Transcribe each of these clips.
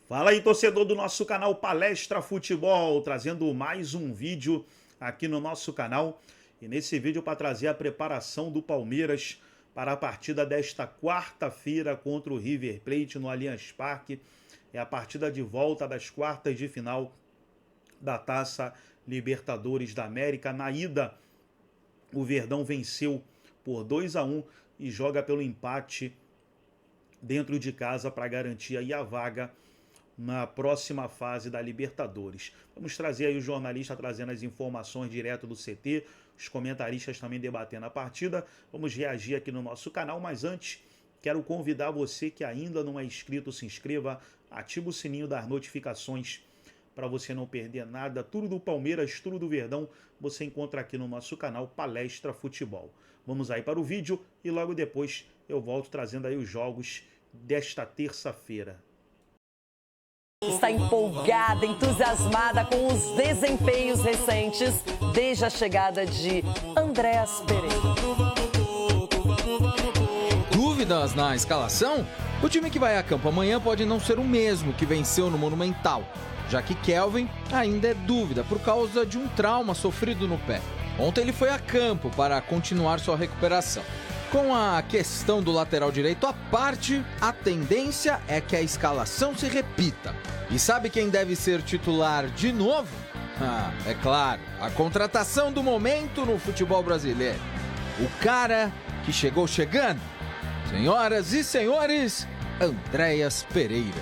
Fala aí, torcedor do nosso canal Palestra Futebol, trazendo mais um vídeo aqui no nosso canal. E nesse vídeo para trazer a preparação do Palmeiras para a partida desta quarta-feira contra o River Plate no Allianz Parque. É a partida de volta das quartas de final da Taça Libertadores da América. Na ida, o Verdão venceu por 2-1 e joga pelo empate dentro de casa para garantir aí a vaga na próxima fase da Libertadores. Vamos trazer aí o jornalista trazendo as informações direto do CT, os comentaristas também debatendo a partida. Vamos reagir aqui no nosso canal, mas antes quero convidar você que ainda não é inscrito, se inscreva, ativa o sininho das notificações para você não perder nada. Tudo do Palmeiras, tudo do Verdão, você encontra aqui no nosso canal Palestra Futebol. Vamos aí para o vídeo e logo depois eu volto trazendo aí os jogos desta terça-feira. Está empolgada, entusiasmada com os desempenhos recentes desde a chegada de Andréas Pereira. Dúvidas na escalação? O time que vai a campo amanhã pode não ser o mesmo que venceu no Monumental, já que Kelvin ainda é dúvida por causa de um trauma sofrido no pé. Ontem ele foi a campo para continuar sua recuperação. Com a questão do lateral direito à parte, a tendência é que a escalação se repita. E sabe quem deve ser titular de novo? É claro, a contratação do momento no futebol brasileiro. O cara que chegou chegando. Senhoras e senhores, Andréas Pereira.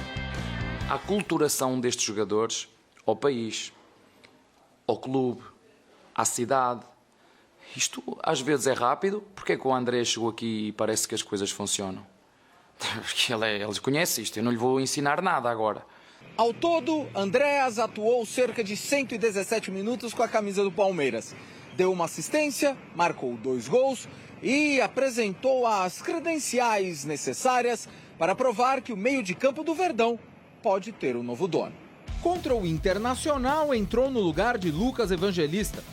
A aculturação destes jogadores ao país, ao clube, à cidade. Isto às vezes é rápido. Porque é que o André chegou aqui e parece que as coisas funcionam? Porque ele conhece isto, eu não lhe vou ensinar nada agora. Ao todo, Andréas atuou cerca de 117 minutos com a camisa do Palmeiras. Deu uma assistência, marcou 2 gols e apresentou as credenciais necessárias para provar que o meio de campo do Verdão pode ter um novo dono. Contra o Internacional, entrou no lugar de Lucas Evangelista.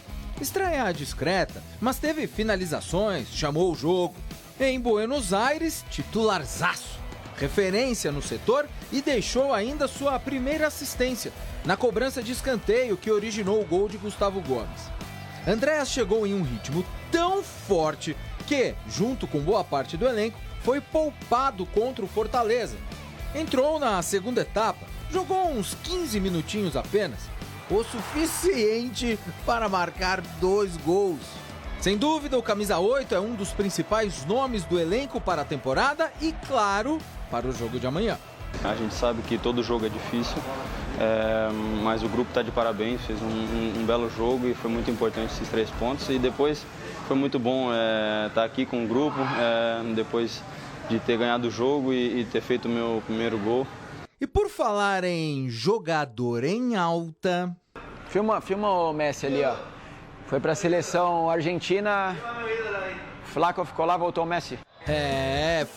Estreia discreta, mas teve finalizações, chamou o jogo. Em Buenos Aires, titularzaço. Referência no setor e deixou ainda sua primeira assistência na cobrança de escanteio que originou o gol de Gustavo Gomes. Andréas chegou em um ritmo tão forte que, junto com boa parte do elenco, foi poupado contra o Fortaleza. Entrou na segunda etapa, jogou uns 15 minutinhos apenas, o suficiente para marcar 2 gols. Sem dúvida, o camisa 8 é um dos principais nomes do elenco para a temporada e, claro, para o jogo de amanhã. A gente sabe que todo jogo é difícil, mas o grupo está de parabéns, fez um belo jogo e foi muito importante esses 3 pontos. E depois foi muito bom estar aqui com o grupo, depois de ter ganhado o jogo e ter feito o meu primeiro gol. E por falar em jogador em alta... Filma o Messi ali, ó. Foi pra seleção argentina, Flaco ficou lá, voltou o Messi.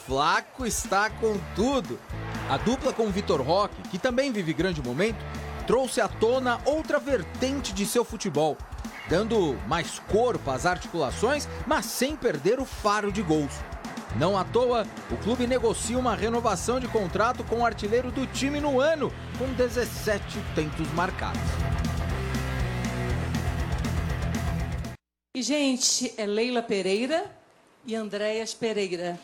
Flaco está com tudo. A dupla com o Vitor Roque, que também vive grande momento, trouxe à tona outra vertente de seu futebol, dando mais corpo às articulações, mas sem perder o faro de gols. Não à toa, o clube negocia uma renovação de contrato com o artilheiro do time no ano, com 17 tentos marcados. E, gente, é Leila Pereira e Andréas Pereira.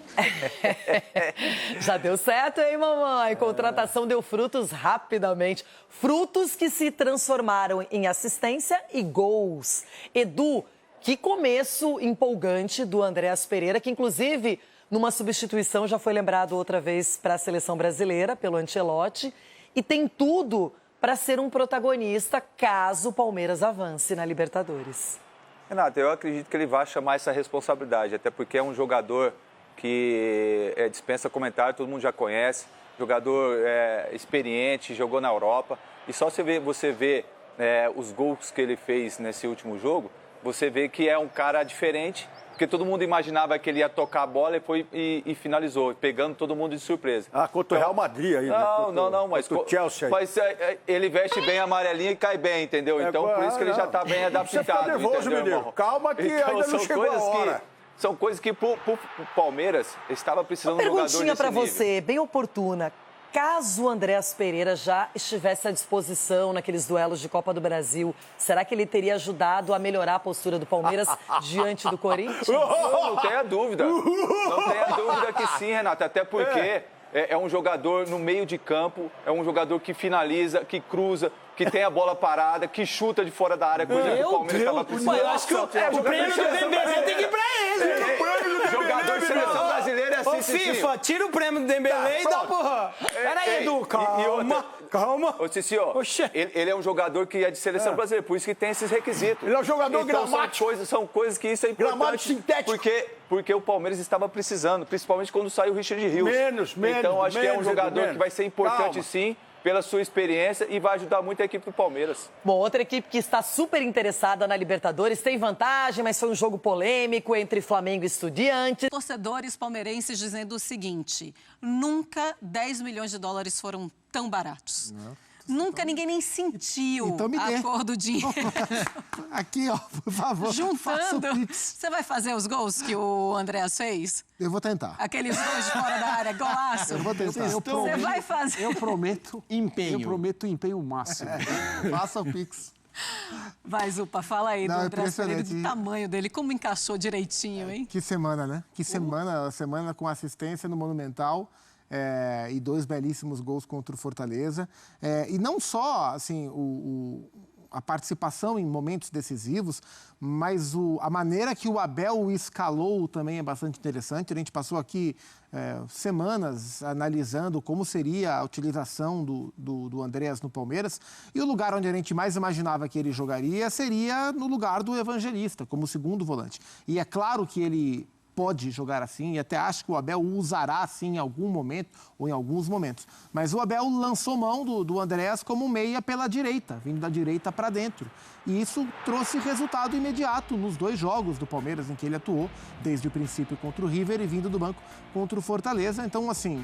Já deu certo, hein, mamãe? Contratação deu frutos rapidamente. Frutos que se transformaram em assistência e gols. Edu, que começo empolgante do Andréas Pereira, que inclusive numa substituição já foi lembrado outra vez para a seleção brasileira, pelo Ancelotti, e tem tudo para ser um protagonista caso o Palmeiras avance na Libertadores. Renato, eu acredito que ele vai chamar essa responsabilidade, até porque é um jogador que dispensa comentário, todo mundo já conhece, jogador experiente, jogou na Europa, e só você vê os gols que ele fez nesse último jogo, você vê que é um cara diferente, porque todo mundo imaginava que ele ia tocar a bola e finalizou, pegando todo mundo de surpresa. Contra o Real Madrid aí, né? Não, mas o Chelsea aí. Mas ele veste bem a amarelinha e cai bem, entendeu? Então, por isso que ele já está bem adaptado. Você fica nervoso, menino. Calma que ainda não chegou a hora. São coisas que pro Palmeiras estava precisando de um jogador desse nível. Perguntinha para você, bem oportuna. Caso o Andréas Pereira já estivesse à disposição naqueles duelos de Copa do Brasil, será que ele teria ajudado a melhorar a postura do Palmeiras diante do Corinthians? Não tenha dúvida. Não tenha dúvida que sim, Renata. Até porque é um jogador no meio de campo, é um jogador que finaliza, que cruza, que tem a bola parada, que chuta de fora da área, coisa que o Palmeiras estava precisando. Eu acho que o prêmio do Dembélé tem que ir pra ele. Jogador de seleção brasileira é assim, Ô, FIFA, tira o prêmio do Dembélé e dá, porra. Peraí, Edu, calma. Ô, Cici, ele é um jogador que é de seleção brasileira, por isso que tem esses requisitos. Ele é um jogador gramático. São coisas que isso é importante. Gramático sintético. Porque o Palmeiras estava precisando, principalmente quando saiu o Richard Rios. Então, acho que é um jogador que vai ser importante, sim, pela sua experiência e vai ajudar muito a equipe do Palmeiras. Bom, outra equipe que está super interessada na Libertadores, tem vantagem, mas foi um jogo polêmico entre Flamengo e Estudiantes. Torcedores palmeirenses dizendo o seguinte: nunca 10 milhões de dólares foram tão baratos. Nunca ninguém nem sentiu a cor do dinheiro. Aqui, ó, por favor. Juntando, você vai fazer os gols que o Andréas fez? Eu vou tentar. Aqueles gols de fora da área, golaço. Eu vou tentar. Você vai fazer. Eu prometo empenho. Eu prometo empenho máximo. Faça o Pix. Vai, Zupa, fala aí do Andréas Pereira, do tamanho dele, como encaixou direitinho, hein? Que semana, né? Que semana com assistência no Monumental. E 2 belíssimos gols contra o Fortaleza. E não só assim, a participação em momentos decisivos, mas a maneira que o Abel o escalou também é bastante interessante. A gente passou aqui semanas analisando como seria a utilização do Andréas no Palmeiras, e o lugar onde a gente mais imaginava que ele jogaria seria no lugar do Evangelista, como segundo volante. E é claro que ele pode jogar assim, e até acho que o Abel o usará assim em algum momento, ou em alguns momentos. Mas o Abel lançou mão do Andréas como meia pela direita, vindo da direita para dentro. E isso trouxe resultado imediato nos 2 jogos do Palmeiras em que ele atuou, desde o princípio contra o River e vindo do banco contra o Fortaleza. Então, assim,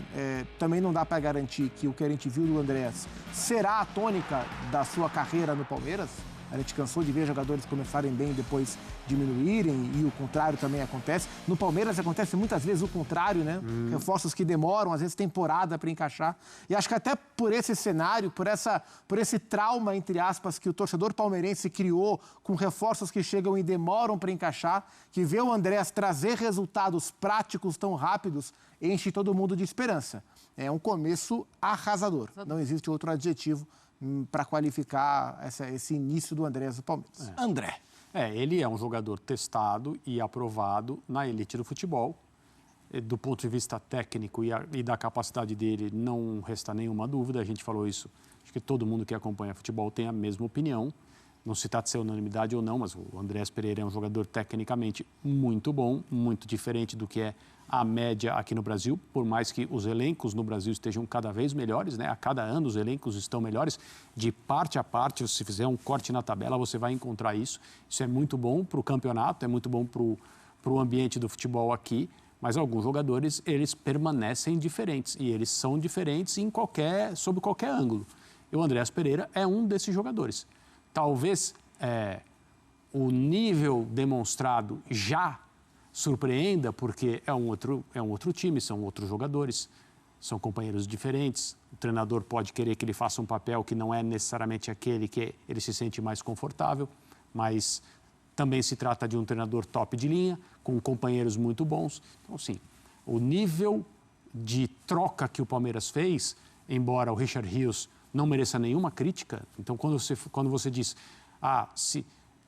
também não dá para garantir que o que a gente viu do Andréas será a tônica da sua carreira no Palmeiras. A gente cansou de ver jogadores começarem bem e depois diminuírem, e o contrário também acontece. No Palmeiras acontece muitas vezes o contrário, né? Reforços que demoram, às vezes, temporada para encaixar. E acho que até por esse cenário, por esse trauma, entre aspas, que o torcedor palmeirense criou com reforços que chegam e demoram para encaixar, que vê o Andréas trazer resultados práticos tão rápidos, enche todo mundo de esperança. É um começo arrasador. Não existe outro adjetivo para qualificar esse início do Andréas do Palmeiras. André. Ele é um jogador testado e aprovado na elite do futebol. Do ponto de vista técnico e da capacidade dele, não resta nenhuma dúvida. A gente falou isso. Acho que todo mundo que acompanha futebol tem a mesma opinião. Não se trata de ser unanimidade ou não, mas o Andréas Pereira é um jogador tecnicamente muito bom, muito diferente do que é a média aqui no Brasil, por mais que os elencos no Brasil estejam cada vez melhores, né? A cada ano os elencos estão melhores, de parte a parte. Se fizer um corte na tabela, você vai encontrar isso. Isso é muito bom para o campeonato, é muito bom para o ambiente do futebol aqui, mas alguns jogadores, eles permanecem diferentes, e eles são diferentes sob qualquer ângulo. E o Andréas Pereira é um desses jogadores. Talvez o nível demonstrado já surpreenda, porque é um outro time, são outros jogadores, são companheiros diferentes. O treinador pode querer que ele faça um papel que não é necessariamente aquele que ele se sente mais confortável, mas também se trata de um treinador top de linha, com companheiros muito bons. Então, sim, o nível de troca que o Palmeiras fez, embora o Richard Rios não mereça nenhuma crítica, então quando você diz,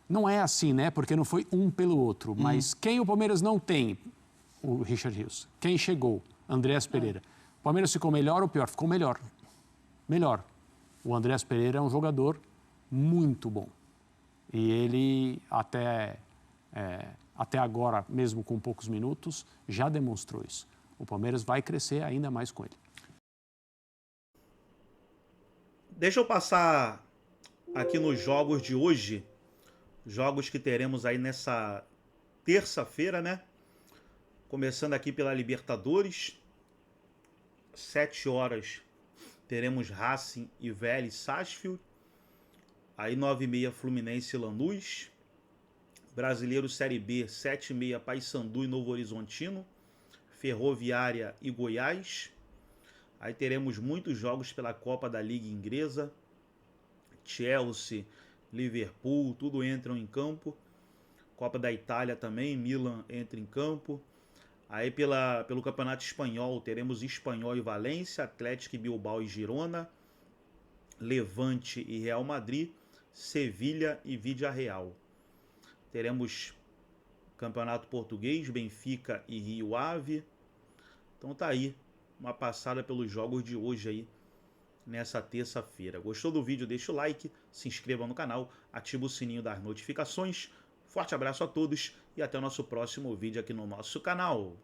não é assim, né? Porque não foi um pelo outro. Mas quem o Palmeiras não tem? O Richard Rios. Quem chegou? Andréas Pereira. O Palmeiras ficou melhor ou pior? Ficou melhor. Melhor. O Andréas Pereira é um jogador muito bom. E ele, até agora, mesmo com poucos minutos, já demonstrou isso. O Palmeiras vai crescer ainda mais com ele. Deixa eu passar aqui nos jogos de hoje. Jogos que teremos aí nessa terça-feira, né? Começando aqui pela Libertadores. 7 horas teremos Racing e Vélez Sarsfield. Aí 9h30 Fluminense e Lanús. Brasileiro Série B, 7h30 Paysandu e Novo Horizontino. Ferroviária e Goiás. Aí teremos muitos jogos pela Copa da Liga Inglesa. Chelsea, Liverpool, tudo entram em campo. Copa da Itália também, Milan entra em campo. Aí pelo Campeonato Espanhol teremos Espanhol e Valência, Atlético e Bilbao e Girona, Levante e Real Madrid, Sevilha e Villarreal. Teremos Campeonato Português, Benfica e Rio Ave. Então tá aí uma passada pelos jogos de hoje aí, nessa terça-feira. Gostou do vídeo? Deixa o like, se inscreva no canal, ativa o sininho das notificações. Forte abraço a todos e até o nosso próximo vídeo aqui no nosso canal.